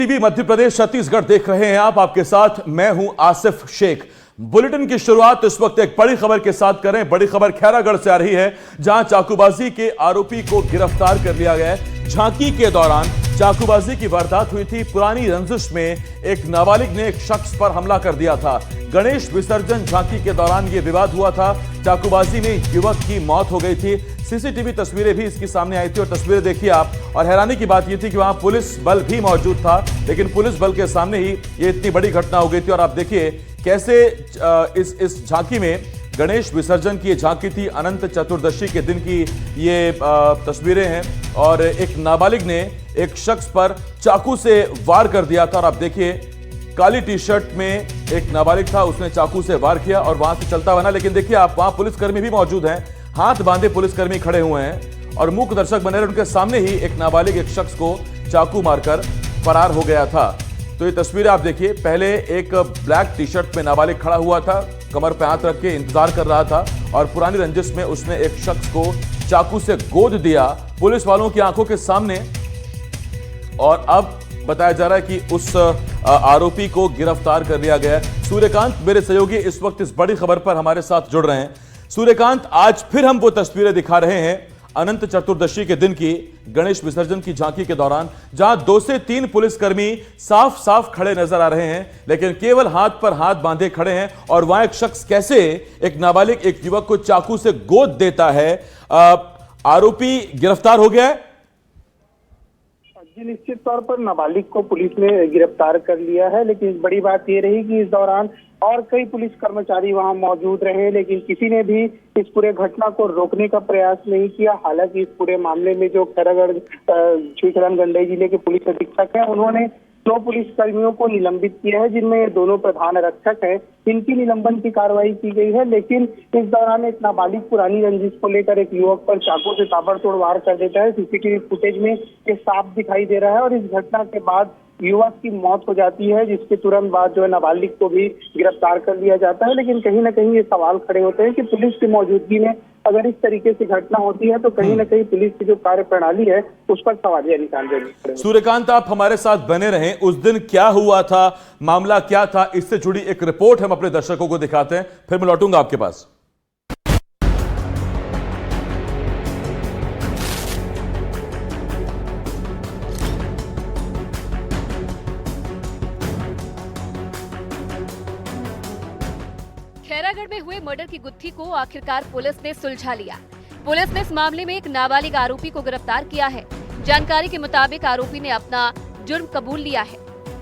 TV Madhya Pradesh Chhattisgarh देख रहे हैं आप। आपके साथ मैं हूं आसिफ शेख। बुलेटिन की शुरुआत इस वक्त एक बड़ी खबर के साथ करें। बड़ी खबर खैरागढ़ से आ रही है, जहां चाकूबाजी के आरोपी को गिरफ्तार कर लिया गया है। झांकी के दौरान चाकूबाजी की वारदात हुई थी। पुरानी रंजिश में एक नाबालिग ने एक शख्स पर हमला कर दिया था। गणेश विसर्जन झांकी के दौरान यह विवाद हुआ था। चाकूबाजी में युवक की मौत हो गई थी। सीसीटीवी तस्वीरें भी इसकी सामने आई थी और तस्वीरें देखिए आप। और हैरानी की बात यह थी कि वहां पुलिस बल भी मौजूद था, लेकिन पुलिस बल के सामने ही ये इतनी बड़ी घटना हो गई थी। और आप देखिए कैसे इस झांकी में गणेश विसर्जन की झांकी थी। अनंत चतुर्दशी के दिन की ये तस्वीरें हैं और एक नाबालिग ने एक शख्स पर चाकू से वार कर दिया था। और आप देखिए काली टी शर्ट में एक नाबालिग था, उसने चाकू से वार किया और वहां से चलता बना। लेकिन देखिए आप, वहां पुलिसकर्मी भी मौजूद हैं, हाथ बांधे पुलिसकर्मी खड़े हुए हैं और मूक दर्शक बने रहे। उनके सामने ही एक नाबालिग एक शख्स को चाकू मारकर फरार हो गया था। तो ये तस्वीरें आप देखिए। पहले एक ब्लैक टी शर्ट में नाबालिग खड़ा हुआ था, कमर पे हाथ रख के इंतजार कर रहा था और पुरानी रंजिश में उसने एक शख्स को चाकू से गोद दिया पुलिस वालों की आंखों के सामने। और अब बताया जा रहा है कि उस आरोपी को गिरफ्तार कर लिया गया है। सूर्यकांत मेरे सहयोगी इस वक्त इस बड़ी खबर पर हमारे साथ जुड़ रहे हैं। सूर्यकांत, आज फिर हम वो तस्वीरें दिखा रहे हैं अनंत चतुर्दशी के दिन की, गणेश विसर्जन की झांकी के दौरान, जहां 2 से 3 पुलिसकर्मी साफ साफ खड़े नजर आ रहे हैं, लेकिन केवल हाथ पर हाथ बांधे खड़े हैं। और वहां एक शख्स कैसे एक नाबालिग एक युवक को चाकू से गोद देता है। आरोपी गिरफ्तार हो गया है जी, निश्चित तौर पर नाबालिग को पुलिस ने गिरफ्तार कर लिया है। लेकिन बड़ी बात ये रही कि इस दौरान और कई पुलिस कर्मचारी वहां मौजूद रहे, लेकिन किसी ने भी इस पूरे घटना को रोकने का प्रयास नहीं किया। हालांकि इस पूरे मामले में जो खैरागढ़ गंडई जिले के पुलिस अधीक्षक हैं, उन्होंने 2 पुलिस कर्मियों को निलंबित किया है, जिनमें दोनों प्रधान आरक्षक हैं। इनकी निलंबन की कार्रवाई की गई है। लेकिन इस दौरान एक नाबालिग पुरानी रंजिश को लेकर एक युवक पर चाकू से ताबड़तोड़ वार कर देता है। सीसीटीवी फुटेज में ये साफ दिखाई दे रहा है। और इस घटना के बाद युवक की मौत हो जाती है, जिसके तुरंत बाद जो है नाबालिग को भी गिरफ्तार कर लिया जाता है। लेकिन कहीं ना कहीं ये सवाल खड़े होते हैं कि पुलिस की मौजूदगी में अगर इस तरीके से घटना होती है तो कहीं ना कहीं पुलिस की जो कार्य प्रणाली है उस पर सवालिया निशान देने। सूर्यकांत, आप हमारे साथ बने रहें। उस दिन क्या हुआ था, मामला क्या था, इससे जुड़ी एक रिपोर्ट हम अपने दर्शकों को दिखाते हैं, फिर मैं लौटूंगा आपके पास। खैरागढ़ में हुए मर्डर की गुत्थी को आखिरकार पुलिस ने सुलझा लिया। पुलिस ने इस मामले में एक नाबालिग आरोपी को गिरफ्तार किया है। जानकारी के मुताबिक आरोपी ने अपना जुर्म कबूल लिया है।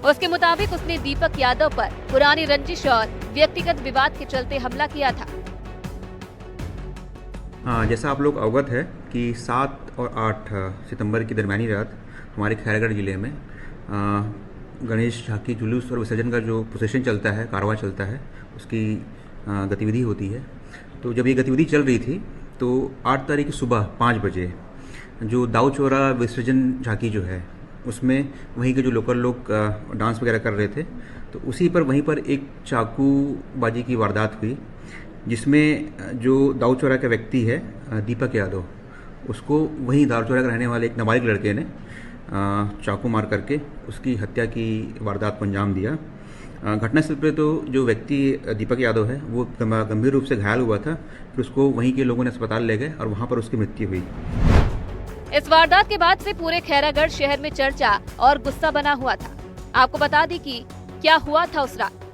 उसके मुताबिक उसने दीपक यादव पर पुरानी रंजिश और व्यक्तिगत विवाद के चलते हमला किया था। जैसा आप लोग अवगत है कि 7 और 8 सितंबर की दरमियानी रात हमारे खैरागढ़ जिले में गणेश झांकी जुलूस और विसर्जन का जो प्रोसेशन चलता है, कारवां चलता है, उसकी गतिविधि होती है। तो जब ये गतिविधि चल रही थी तो 8 तारीख की सुबह 5 बजे जो दाऊ चौरा विसर्जन झांकी जो है, उसमें वहीं के जो लोकल लोग डांस वगैरह कर रहे थे, तो उसी पर वहीं पर एक चाकूबाजी की वारदात हुई, जिसमें जो दाऊ चौरा का व्यक्ति है दीपक यादव, उसको वहीं दाऊ चौरा का रहने वाले एक नाबालिग लड़के ने चाकू मार करके उसकी हत्या की वारदात को अंजाम दिया। घटनास्थल पर तो जो व्यक्ति दीपक यादव है वो गंभीर रूप से घायल हुआ था। फिर उसको वहीं के लोगों ने अस्पताल ले गए और वहां पर उसकी मृत्यु हुई। इस वारदात के बाद से पूरे खैरागढ़ शहर में चर्चा और गुस्सा बना हुआ था। आपको बता दें कि क्या हुआ था उस रात।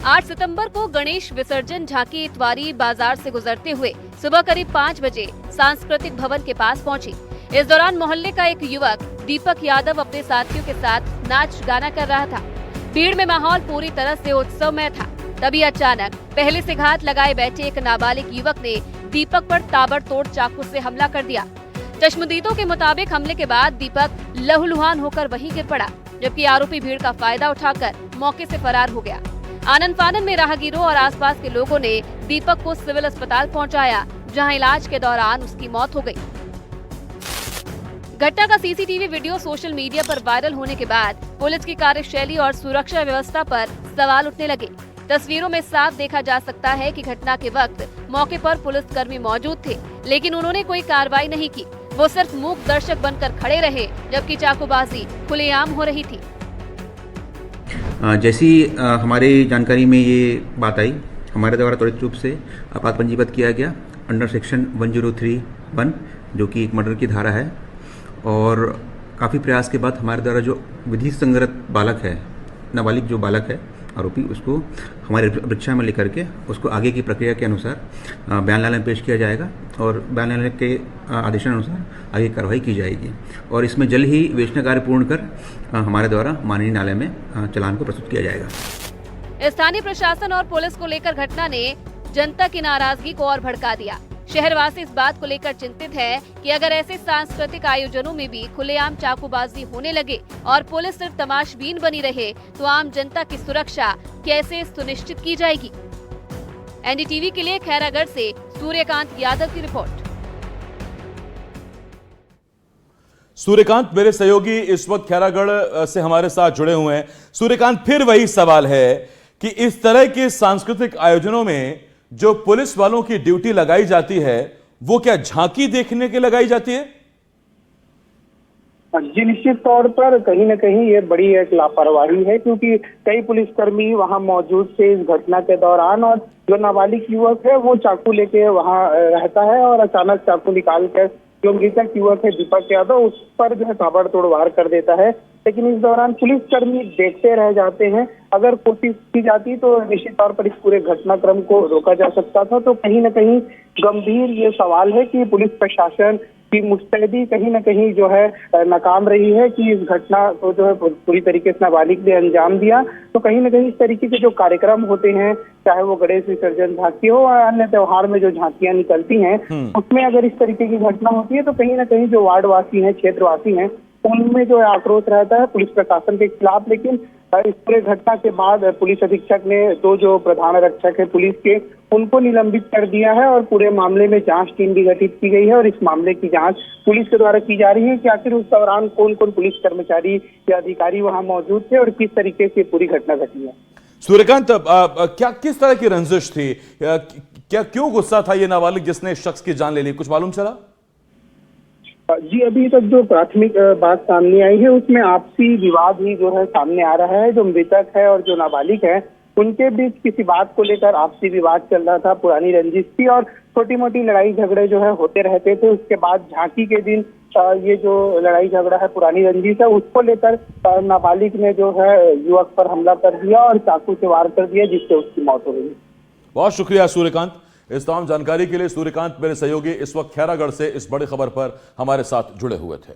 8 सितंबर को गणेश विसर्जन झांकी इतवारी बाजार से गुजरते हुए सुबह करीब 5 बजे सांस्कृतिक भवन के पास पहुंची। इस दौरान मोहल्ले का एक युवक दीपक यादव अपने साथियों के साथ नाच गाना कर रहा था। भीड़ में माहौल पूरी तरह से उत्सवमय था। तभी अचानक पहले से घात लगाए बैठे एक नाबालिग युवक ने दीपक पर ताबड़तोड़ चाकू से हमला कर दिया। चश्मदीदों के मुताबिक हमले के बाद दीपक लहूलुहान होकर वहीं गिर पड़ा, जबकि आरोपी भीड़ का फायदा उठाकर मौके से फरार हो गया। आनन फानन में राहगीरों और आसपास के लोगों ने दीपक को सिविल अस्पताल पहुंचाया, जहां इलाज के दौरान उसकी मौत हो गई। घटना का सीसीटीवी वीडियो सोशल मीडिया पर वायरल होने के बाद पुलिस की कार्यशैली और सुरक्षा व्यवस्था पर सवाल उठने लगे। तस्वीरों में साफ देखा जा सकता है कि घटना के वक्त मौके पर पुलिसकर्मी मौजूद थे, लेकिन उन्होंने कोई कार्रवाई नहीं की। वो सिर्फ मूक दर्शक बनकर खड़े रहे, जबकि चाकूबाजी खुलेआम हो रही थी। जैसी हमारी जानकारी में ये बात आई, हमारे द्वारा त्वरित रूप से आपात पंजीबद्ध किया गया अंडर सेक्शन 1031 जो कि एक मर्डर की धारा है, और काफ़ी प्रयास के बाद हमारे द्वारा जो विधि संगत बालक है, नाबालिग जो बालक है आरोपी, उसको हमारे परीक्षा में लेकर के उसको आगे की प्रक्रिया के अनुसार बयाननामे में पेश किया जाएगा और बयाननामे के आदेशानुसार आगे कार्रवाई की जाएगी। और इसमें जल्द ही विवेचना कार्य पूर्ण कर हमारे द्वारा माननीय न्यायालय में चालान को प्रस्तुत किया जाएगा। स्थानीय प्रशासन और पुलिस को लेकर घटना ने जनता की नाराजगी को और भड़का दिया। शहरवासी इस बात को लेकर चिंतित है कि अगर ऐसे सांस्कृतिक आयोजनों में भी खुलेआम चाकूबाजी होने लगे और पुलिस सिर्फ तमाशबीन बनी रहे तो आम जनता की सुरक्षा कैसे सुनिश्चित की जाएगी। एनडीटीवी के लिए खैरागढ़ से सूर्यकांत यादव की रिपोर्ट। सूर्यकांत मेरे सहयोगी इस वक्त खैरागढ़ से हमारे साथ जुड़े हुए हैं। सूर्यकांत, फिर वही सवाल है कि इस तरह के सांस्कृतिक आयोजनों में जो पुलिस वालों की ड्यूटी लगाई जाती है वो क्या झांकी देखने के लगाई जाती है? जी, निश्चित तौर पर कहीं न कहीं ये बड़ी एक लापरवाही है, क्योंकि कई पुलिसकर्मी वहां मौजूद थे इस घटना के दौरान, और जो नाबालिग युवक है वो चाकू लेके वहां रहता है और अचानक चाकू निकाल कर जो मृतक युवक है दीपक यादव उस पर जो है ताबड़तोड़ वार कर देता है। लेकिन इस दौरान पुलिसकर्मी देखते रह जाते हैं। अगर कोशिश की जाती तो निश्चित तौर पर इस पूरे घटनाक्रम को रोका जा सकता था। तो कहीं न कहीं गंभीर ये सवाल है कि पुलिस प्रशासन की मुस्तैदी कहीं न कहीं जो है नाकाम रही है कि इस घटना को जो है पूरी तरीके से नाबालिग ने अंजाम दिया। तो कहीं न कहीं इस तरीके के जो कार्यक्रम होते हैं, चाहे वो गणेश विसर्जन झांकी हो या अन्य त्योहार में जो झांकियां निकलती हैं, उसमें अगर इस तरीके की घटना होती है तो कहीं न कहीं जो वार्डवासी हैं, क्षेत्रवासी हैं, उनमें जो आक्रोश रहता है पुलिस प्रशासन के खिलाफ। लेकिन इस पूरे घटना के बाद पुलिस अधीक्षक ने दो जो प्रधान आरक्षक है पुलिस के, उनको निलंबित कर दिया है और पूरे मामले में जांच टीम भी गठित की गई है और इस मामले की जांच पुलिस के द्वारा की जा रही है कि आखिर उस दौरान कौन कौन पुलिस कर्मचारी या अधिकारी वहां मौजूद थे और किस तरीके से पूरी घटना घटी है। सूर्यकांत, क्या किस तरह की रंजिश थी, क्या क्यों गुस्सा था ये नाबालिग जिसने इस शख्स की जान ले ली, कुछ मालूम चला? जी, अभी तक जो प्राथमिक बात सामने आई है उसमें आपसी विवाद ही जो है सामने आ रहा है। जो मृतक है और जो नाबालिग है उनके बीच किसी बात को लेकर आपसी विवाद चल रहा था, पुरानी रंजिश थी और छोटी मोटी लड़ाई झगड़े जो है होते रहते थे। उसके बाद झांकी के दिन ये जो लड़ाई झगड़ा है, पुरानी रंजिश है, उसको लेकर नाबालिग ने जो है युवक पर हमला कर दिया और चाकू से वार कर दिया, जिससे उसकी मौत हो गई। बहुत शुक्रिया सूर्यकांत इस तमाम जानकारी के लिए। सूर्यकांत मेरे सहयोगी इस वक्त खैरागढ़ से इस बड़ी खबर पर हमारे साथ जुड़े हुए थे।